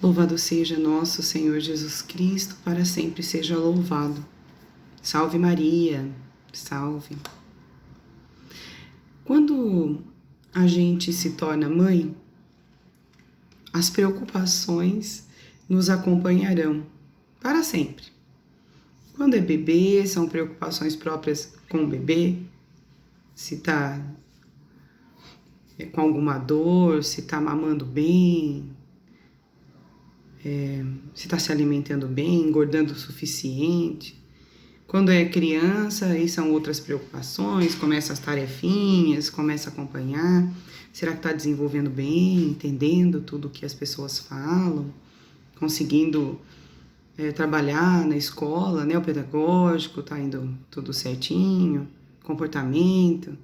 Louvado seja nosso Senhor Jesus Cristo, para sempre seja louvado. Salve Maria, salve. Quando a gente se torna mãe, as preocupações nos acompanharão para sempre. Quando é bebê, são preocupações próprias com o bebê, se está com alguma dor, se está mamando bem, se está se alimentando bem, engordando o suficiente. Quando é criança, aí são outras preocupações, começa as tarefinhas, começa a acompanhar. Será que está desenvolvendo bem, entendendo tudo o que as pessoas falam, conseguindo trabalhar na escola, né, o pedagógico, está indo tudo certinho, comportamento.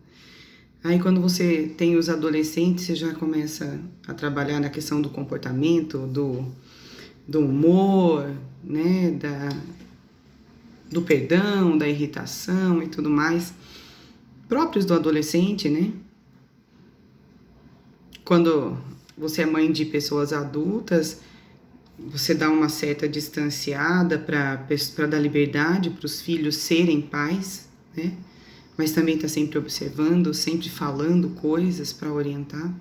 Aí quando você tem os adolescentes, você já começa a trabalhar na questão do comportamento, do humor, né, do perdão, da irritação e tudo mais, próprios do adolescente, né? Quando você é mãe de pessoas adultas, você dá uma certa distanciada para dar liberdade para os filhos serem pais, né? Mas também está sempre observando, sempre falando coisas para orientar,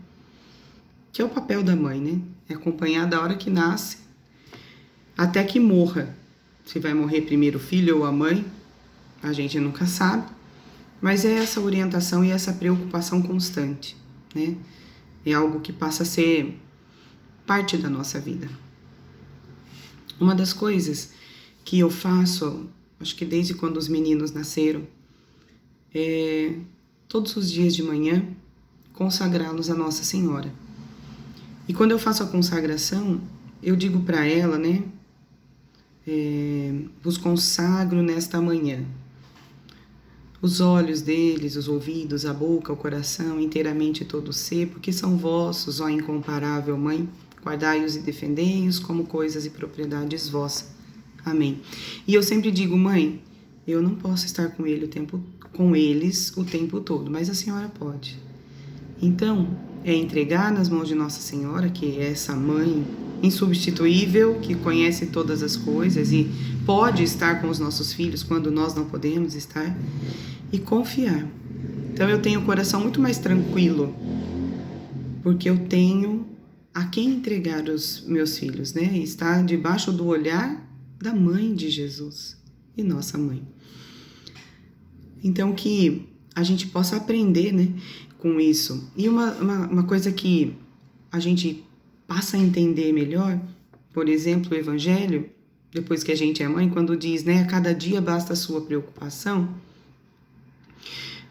que é o papel da mãe, né? É acompanhar da hora que nasce até que morra. Se vai morrer primeiro o filho ou a mãe, a gente nunca sabe, mas é essa orientação e essa preocupação constante, né? É algo que passa a ser parte da nossa vida. Uma das coisas que eu faço, acho que desde quando os meninos nasceram, é todos os dias de manhã consagrá-los a Nossa Senhora. E quando eu faço a consagração, eu digo para ela, né? Vos consagro nesta manhã. Os olhos deles, os ouvidos, a boca, o coração, inteiramente todo o ser, porque são vossos, ó incomparável Mãe, guardai-os e defendei-os como coisas e propriedades vossas. Amém. E eu sempre digo, mãe, eu não posso estar com eles o tempo todo, mas a senhora pode. Então, é entregar nas mãos de Nossa Senhora, que é essa mãe insubstituível, que conhece todas as coisas e pode estar com os nossos filhos quando nós não podemos estar, e confiar. Então eu tenho o coração muito mais tranquilo, porque eu tenho a quem entregar os meus filhos, né? Está debaixo do olhar da mãe de Jesus e nossa mãe. Então que a gente possa aprender, né, com isso. E uma coisa que a gente passa a entender melhor, por exemplo, o Evangelho, depois que a gente é mãe, quando diz, né, a cada dia basta a sua preocupação,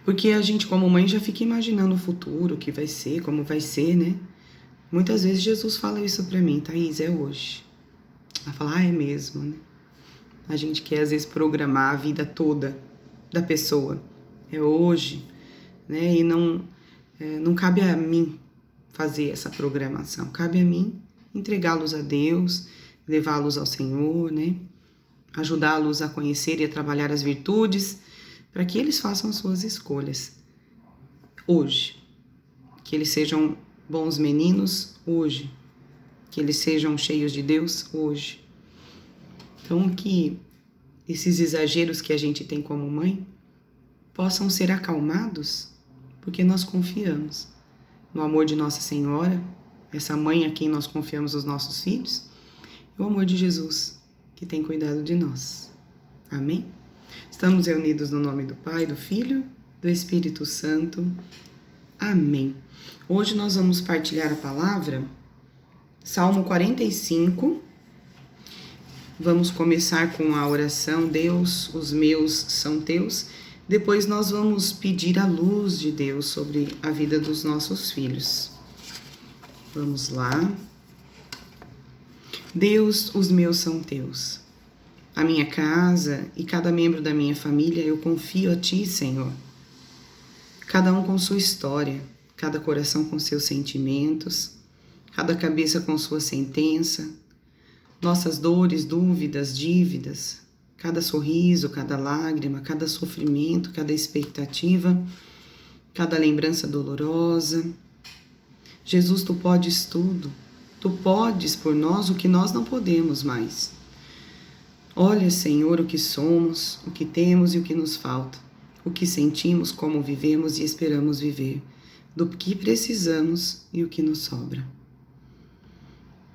porque a gente como mãe já fica imaginando o futuro, o que vai ser, como vai ser, né? Muitas vezes Jesus fala isso pra mim, Thaís, é hoje. Ela fala, é mesmo, né? A gente quer às vezes programar a vida toda da pessoa, é hoje, né? E não cabe a mim fazer essa programação, cabe a mim entregá-los a Deus, levá-los ao Senhor, né? Ajudá-los a conhecer e a trabalhar as virtudes, para que eles façam as suas escolhas hoje, que eles sejam bons meninos hoje, que eles sejam cheios de Deus hoje. Então que esses exageros que a gente tem como mãe possam ser acalmados, porque nós confiamos no amor de Nossa Senhora, essa mãe a quem nós confiamos os nossos filhos, e o amor de Jesus, que tem cuidado de nós. Amém? Estamos reunidos no nome do Pai, do Filho, do Espírito Santo. Amém. Hoje nós vamos partilhar a palavra, Salmo 45. Vamos começar com a oração, Deus, os meus são teus. Depois nós vamos pedir a luz de Deus sobre a vida dos nossos filhos. Vamos lá. Deus, os meus são teus. A minha casa e cada membro da minha família eu confio a Ti, Senhor. Cada um com sua história, cada coração com seus sentimentos, cada cabeça com sua sentença, nossas dores, dúvidas, dívidas, cada sorriso, cada lágrima, cada sofrimento, cada expectativa, cada lembrança dolorosa. Jesus, Tu podes tudo. Tu podes por nós o que nós não podemos mais. Olha, Senhor, o que somos, o que temos e o que nos falta, o que sentimos, como vivemos e esperamos viver, do que precisamos e o que nos sobra.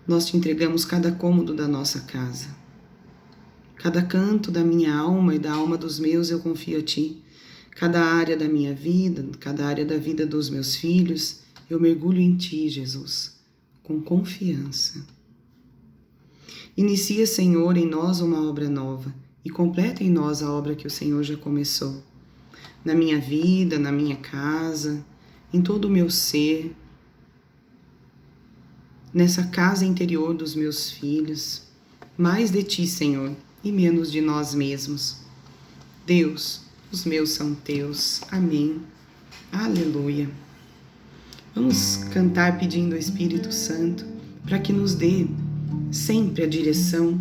Nós te entregamos cada cômodo da nossa casa. Cada canto da minha alma e da alma dos meus eu confio a Ti. Cada área da minha vida, cada área da vida dos meus filhos, eu mergulho em Ti, Jesus, com confiança. Inicia, Senhor, em nós uma obra nova e completa em nós a obra que o Senhor já começou. Na minha vida, na minha casa, em todo o meu ser, nessa casa interior dos meus filhos, mais de Ti, Senhor, e menos de nós mesmos. Deus, os meus são Teus. Amém. Aleluia. Vamos cantar pedindo ao Espírito Santo para que nos dê sempre a direção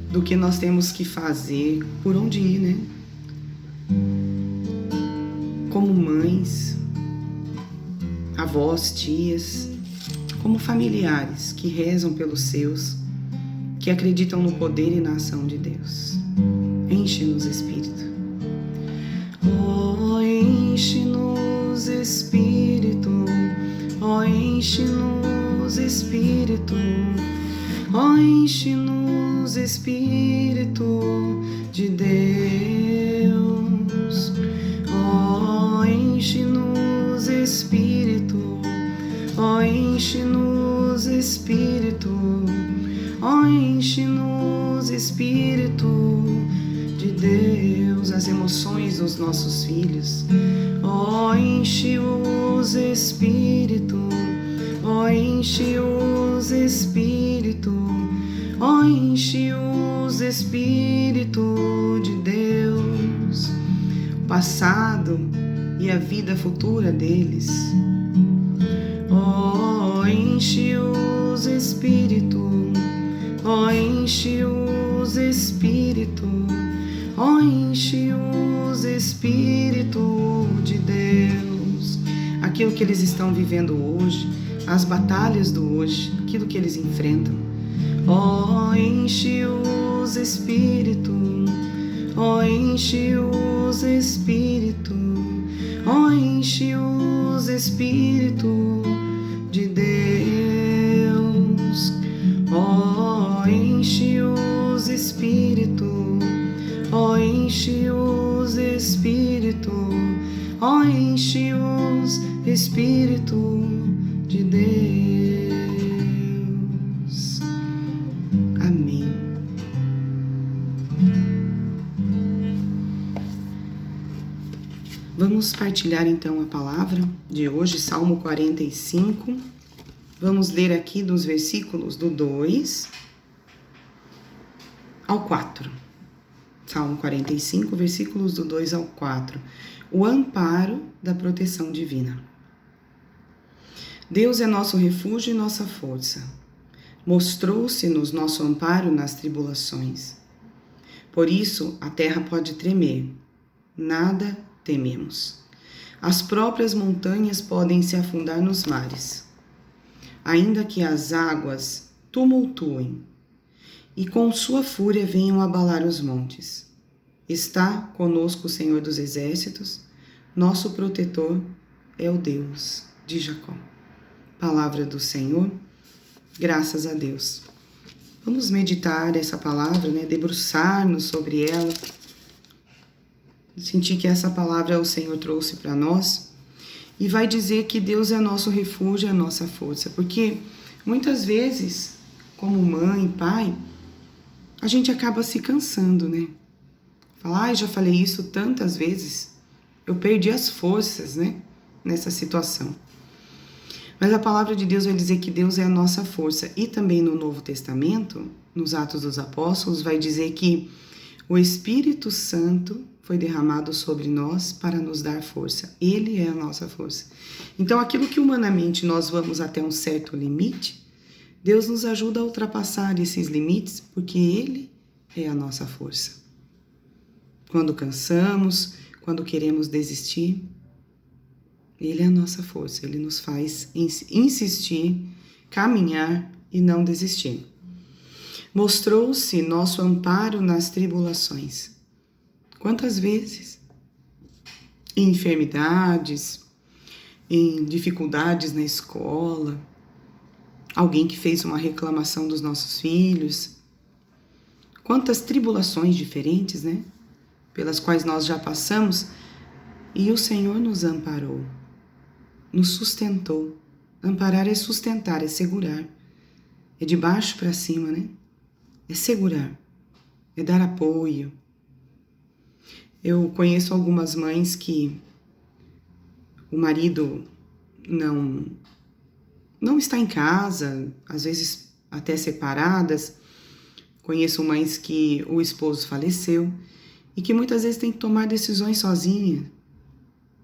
do que nós temos que fazer, por onde ir, né? Como mães, avós, tias, como familiares que rezam pelos seus, que acreditam no poder e na ação de Deus. Enche-nos, Espírito. Oh, enche-nos, Espírito. Oh, enche-nos, Espírito. Oh, enche-nos, Espírito de Deus. Oh, enche-nos, Espírito. Oh, enche-nos, Espírito. Oh, enche-nos, Espírito de Deus, as emoções dos nossos filhos. Oh, enche-os, Espírito. Oh, enche-os, Espírito. Oh, enche-os, Espírito de Deus, o passado e a vida futura deles. Oh, enche-os, Espírito. Oh, enche-os, Espírito. Oh, enche-os, Espírito de Deus. Aquilo que eles estão vivendo hoje, as batalhas do hoje, aquilo que eles enfrentam. Oh, enche-os, Espírito. Oh, enche-os, Espírito. Oh, enche-os, Espírito de Deus. Oh, enche-os, Espírito. Oh, enche-os, Espírito. Oh, enche-os, Espírito de Deus. Amém. Vamos partilhar então a palavra de hoje, Salmo 45. Vamos ler aqui dos versículos do 2 ao 4. Salmo 45, versículos do 2 ao 4. O amparo da proteção divina. Deus é nosso refúgio e nossa força. Mostrou-se-nos nosso amparo nas tribulações. Por isso a terra pode tremer. Nada tememos. As próprias montanhas podem se afundar nos mares. Ainda que as águas tumultuem e com sua fúria venham abalar os montes. Está conosco o Senhor dos Exércitos, nosso protetor é o Deus de Jacó. Palavra do Senhor, graças a Deus. Vamos meditar essa palavra, né? Debruçar-nos sobre ela. Sentir que essa palavra o Senhor trouxe para nós e vai dizer que Deus é nosso refúgio, é a nossa força. Porque muitas vezes, como mãe, pai, a gente acaba se cansando, né? Falar, já falei isso tantas vezes, eu perdi as forças, né? Nessa situação. Mas a palavra de Deus vai dizer que Deus é a nossa força. E também no Novo Testamento, nos Atos dos Apóstolos, vai dizer que o Espírito Santo foi derramado sobre nós para nos dar força. Ele é a nossa força. Então, aquilo que humanamente nós vamos até um certo limite, Deus nos ajuda a ultrapassar esses limites, porque Ele é a nossa força. Quando cansamos, quando queremos desistir, Ele é a nossa força. Ele nos faz insistir caminhar e não desistir. Mostrou-se nosso amparo nas tribulações. Quantas vezes? Em enfermidades, em dificuldades na escola, alguém que fez uma reclamação dos nossos filhos. Quantas tribulações diferentes, né? Pelas quais nós já passamos, e o Senhor nos amparou, nos sustentou. Amparar é sustentar, é segurar. É de baixo para cima, né? É segurar, é dar apoio. Eu conheço algumas mães que o marido não está em casa, às vezes até separadas. Conheço mães que o esposo faleceu e que muitas vezes tem que tomar decisões sozinha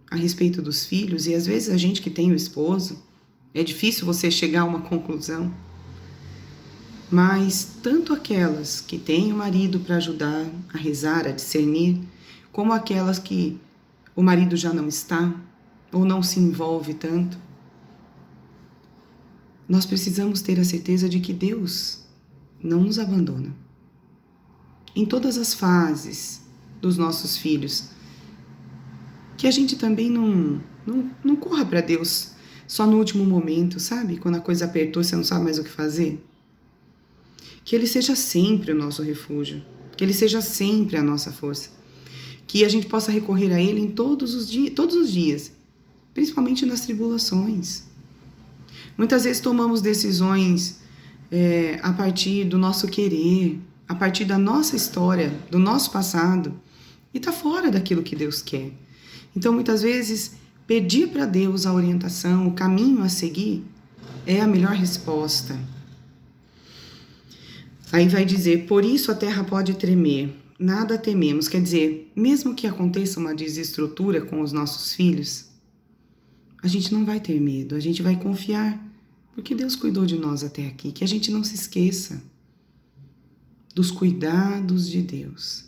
a respeito dos filhos, e às vezes a gente que tem o esposo, é difícil você chegar a uma conclusão. Mas tanto aquelas que têm o marido para ajudar a rezar, a discernir, como aquelas que o marido já não está ou não se envolve tanto, nós precisamos ter a certeza de que Deus não nos abandona. Em todas as fases dos nossos filhos, que a gente também não corra para Deus só no último momento, sabe? Quando a coisa apertou, você não sabe mais o que fazer. Que Ele seja sempre o nosso refúgio, que Ele seja sempre a nossa força, que a gente possa recorrer a Ele em todos os dias, principalmente nas tribulações. Muitas vezes tomamos decisões a partir do nosso querer, a partir da nossa história, do nosso passado, e está fora daquilo que Deus quer. Então, muitas vezes, pedir para Deus a orientação, o caminho a seguir, é a melhor resposta. Aí vai dizer, por isso a terra pode tremer, nada tememos. Quer dizer, mesmo que aconteça uma desestrutura com os nossos filhos, a gente não vai ter medo, a gente vai confiar, porque Deus cuidou de nós até aqui. Que a gente não se esqueça dos cuidados de Deus.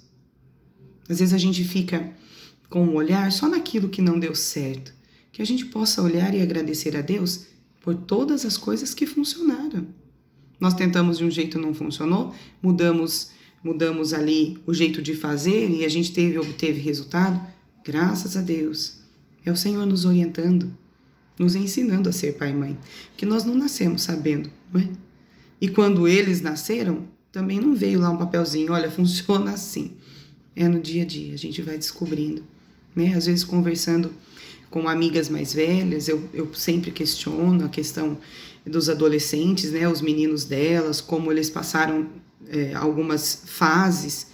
Às vezes a gente fica com um olhar só naquilo que não deu certo, que a gente possa olhar e agradecer a Deus por todas as coisas que funcionaram. Nós tentamos de um jeito, não funcionou, mudamos ali o jeito de fazer e a gente obteve resultado. Graças a Deus. É o Senhor nos orientando, nos ensinando a ser pai e mãe, porque nós não nascemos sabendo, não é? E quando eles nasceram, também não veio lá um papelzinho, olha, funciona assim. É no dia a dia, a gente vai descobrindo, né? Às vezes conversando com amigas mais velhas, eu sempre questiono a questão dos adolescentes, né? Os meninos delas, como eles passaram algumas fases.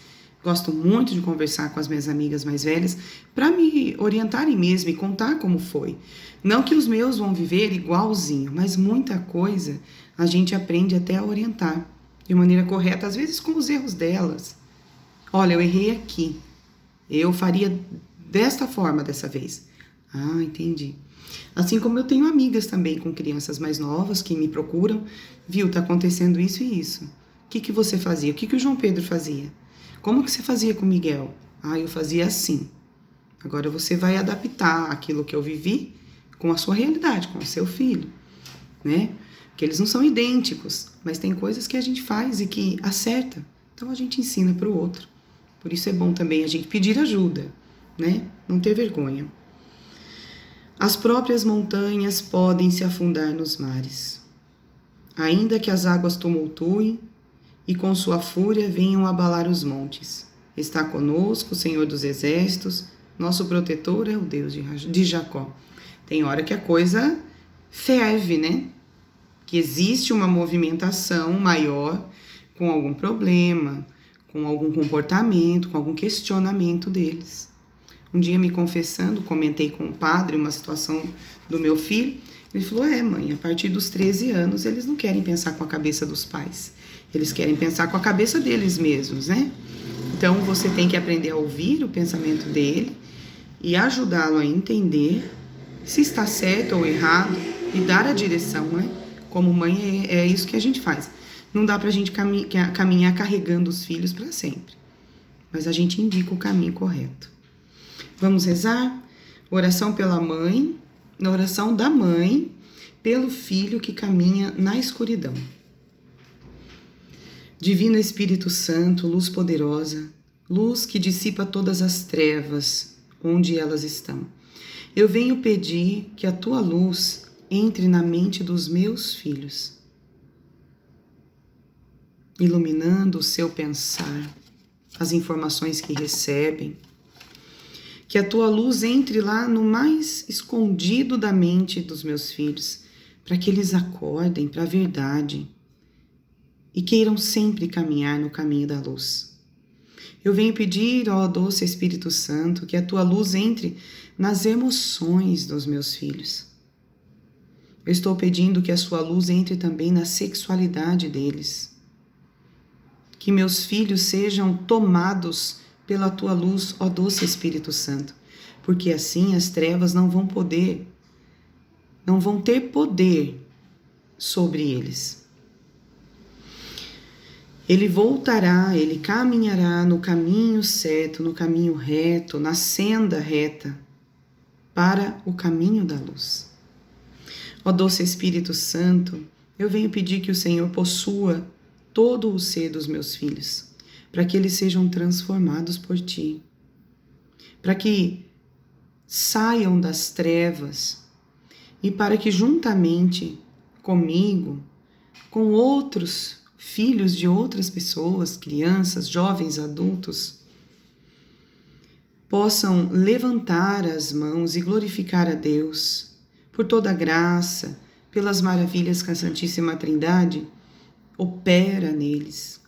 Gosto muito de conversar com as minhas amigas mais velhas para me orientarem mesmo e contar como foi. Não que os meus vão viver igualzinho, mas muita coisa a gente aprende até a orientar de maneira correta, às vezes com os erros delas. Olha, eu errei aqui. Eu faria desta forma dessa vez. Ah, entendi. Assim como eu tenho amigas também com crianças mais novas que me procuram. Viu, tá acontecendo isso e isso. O que você fazia? O que o João Pedro fazia? Como que você fazia com o Miguel? Ah, eu fazia assim. Agora você vai adaptar aquilo que eu vivi com a sua realidade, com o seu filho, né? Porque eles não são idênticos, mas tem coisas que a gente faz e que acerta. Então a gente ensina para o outro. Por isso é bom também a gente pedir ajuda, né? Não ter vergonha. As próprias montanhas podem se afundar nos mares, ainda que as águas tumultuem e com sua fúria venham abalar os montes. Está conosco o Senhor dos Exércitos, nosso protetor é o Deus de Jacó. Tem hora que a coisa ferve, né? Que existe uma movimentação maior com algum problema, com algum comportamento, com algum questionamento deles. Um dia, me confessando, comentei com o padre uma situação do meu filho. Ele falou, mãe, a partir dos 13 anos eles não querem pensar com a cabeça dos pais. Eles querem pensar com a cabeça deles mesmos, né? Então, você tem que aprender a ouvir o pensamento dele e ajudá-lo a entender se está certo ou errado e dar a direção, né? Como mãe, é isso que a gente faz. Não dá pra gente caminhar carregando os filhos para sempre, mas a gente indica o caminho correto. Vamos rezar? Oração pela mãe, na oração da mãe, pelo filho que caminha na escuridão. Divino Espírito Santo, luz poderosa, luz que dissipa todas as trevas onde elas estão. Eu venho pedir que a tua luz entre na mente dos meus filhos, iluminando o seu pensar, as informações que recebem. Que a tua luz entre lá no mais escondido da mente dos meus filhos, para que eles acordem para a verdade e queiram sempre caminhar no caminho da luz. Eu venho pedir, ó doce Espírito Santo, que a tua luz entre nas emoções dos meus filhos. Eu estou pedindo que a sua luz entre também na sexualidade deles. Que meus filhos sejam tomados pela tua luz, ó doce Espírito Santo, porque assim as trevas não vão ter poder sobre eles. Ele voltará, ele caminhará no caminho certo, no caminho reto, na senda reta, para o caminho da luz. Ó doce Espírito Santo, eu venho pedir que o Senhor possua todo o ser dos meus filhos, para que eles sejam transformados por ti, para que saiam das trevas e para que juntamente comigo, com outros filhos de outras pessoas, crianças, jovens, adultos, possam levantar as mãos e glorificar a Deus por toda a graça, pelas maravilhas que a Santíssima Trindade opera neles,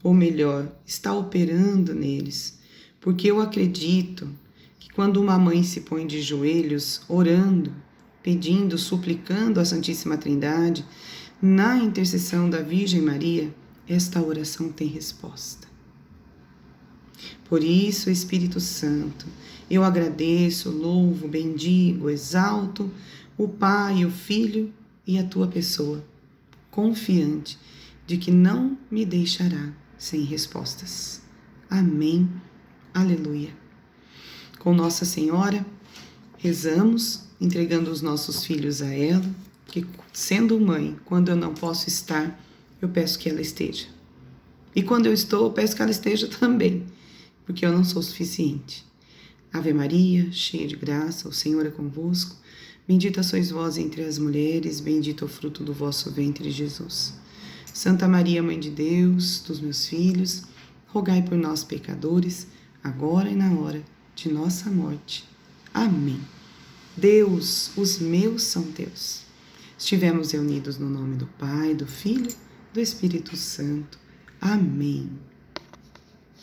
ou melhor, está operando neles, porque eu acredito que quando uma mãe se põe de joelhos, orando, pedindo, suplicando a Santíssima Trindade, na intercessão da Virgem Maria, esta oração tem resposta. Por isso, Espírito Santo, eu agradeço, louvo, bendigo, exalto o Pai, o Filho e a tua pessoa, confiante de que não me deixará sem respostas. Amém. Aleluia. Com Nossa Senhora, rezamos, entregando os nossos filhos a ela, que sendo mãe, quando eu não posso estar, eu peço que ela esteja. E quando eu estou, eu peço que ela esteja também, porque eu não sou suficiente. Ave Maria, cheia de graça, o Senhor é convosco. Bendita sois vós entre as mulheres, bendito é o fruto do vosso ventre, Jesus. Santa Maria, Mãe de Deus, dos meus filhos, rogai por nós, pecadores, agora e na hora de nossa morte. Amém. Deus, os meus são teus. Estivemos reunidos no nome do Pai, do Filho, do Espírito Santo. Amém.